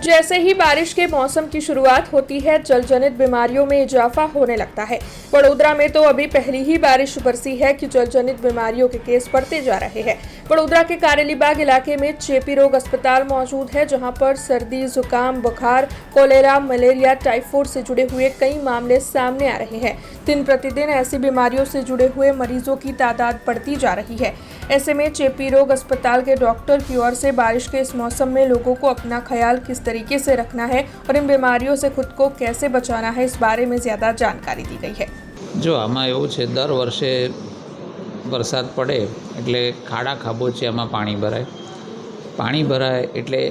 जैसे ही बारिश के मौसम की शुरुआत होती है, जलजनित बीमारियों में इजाफा होने लगता है। वडोदरा में तो अभी पहली ही बारिश बरसी है कि जलजनित बीमारियों के केस बढ़ते जा रहे हैं। वडोदरा के कारेलीबाग इलाके में चेपी रोग अस्पताल मौजूद है, जहां पर सर्दी, जुकाम, बुखार, कोलेरा, मलेरिया, टाइफाइड से जुड़े हुए कई मामले सामने आ रहे हैं। दिन प्रतिदिन ऐसी बीमारियों से जुड़े हुए मरीजों की तादाद बढ़ती जा रही है। ऐसे में चेपी रोग अस्पताल के डॉक्टर की ओर से बारिश के इस मौसम में लोगों को अपना ख्याल किस तरीके से रखना है और इन बीमारियों से खुद को कैसे बचाना है, इस बारे में ज़्यादा जानकारी दी गई है। जो आमां एवुं छे, दर वर्षे वरसाद पड़े एटले खाड़ा खाबोचियामां पाणी भराय एटले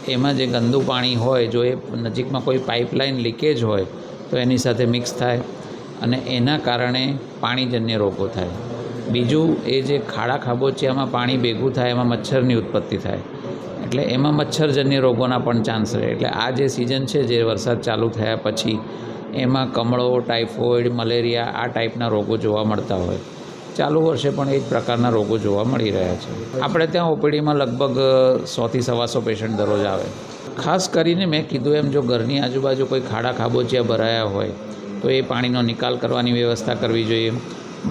एमां जे गंदू पाणी होय, जो ए नजीकमां कोई पाइपलाइन लीकेज होय तो एनी साथे मिक्स थाय अने एना कारणे पाणीजन्य रोगो थाय। बीजू ए जे खाड़ा खाबोचियामां पाणी भेगुं थाय एमां मच्छरनी उत्पत्ति थाय એટલે એમાં મચ્છરજન્ય રોગોના પણ ચાન્સ રહે। એટલે આ જે સિઝન છે, જે વરસાદ ચાલુ થયા પછી એમાં કમળો, ટાઇફોઇડ, મલેરિયા આ ટાઈપના રોગો જોવા મળતા હોય। ચાલુ વર્ષે પણ એ જ પ્રકારના રોગો જોવા મળી રહ્યા છે। આપણે ત્યાં ઓપીડીમાં લગભગ 100થી 125 પેશન્ટ દરરોજ આવે। ખાસ કરીને મેં કીધું એમ, જો ઘરની આજુબાજુ કોઈ ખાડા ખાબોચિયા ભરાયા હોય તો એ પાણીનો નિકાલ કરવાની વ્યવસ્થા કરવી જોઈએ।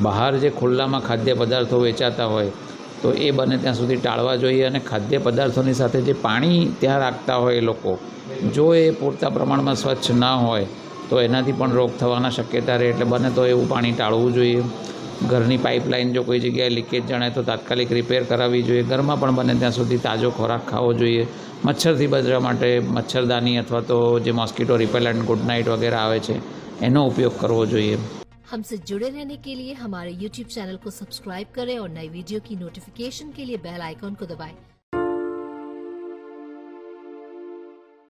બહાર જે ખુલ્લામાં ખાદ્ય પદાર્થો વેચાતા હોય તો એ બને ત્યાં સુધી ટાળવા જોઈએ અને ખાદ્ય પદાર્થોની સાથે જે પાણી ત્યાં રાખતા હોય એ લોકો, જો એ પૂરતા પ્રમાણમાં સ્વચ્છ ના હોય તો એનાથી પણ રોગ થવાના શક્યતા રહે। એટલે બને તો એવું પાણી ટાળવું જોઈએ। ઘરની પાઇપલાઇન જો કોઈ જગ્યાએ લીકેજ જણાય તો તાત્કાલિક રિપેર કરાવવી જોઈએ। ઘરમાં પણ બને ત્યાં સુધી તાજો ખોરાક ખાવો જોઈએ। મચ્છરથી બચવા માટે મચ્છરદાની અથવા તો જે મોસ્કીટો રિપેલેન્ટ ગુડ નાઇટ વગેરે આવે છે એનો ઉપયોગ કરવો જોઈએ। हमसे जुड़े रहने के लिए हमारे YouTube चैनल को सब्सक्राइब करें और नई वीडियो की नोटिफिकेशन के लिए बेल आइकॉन को दबाएं।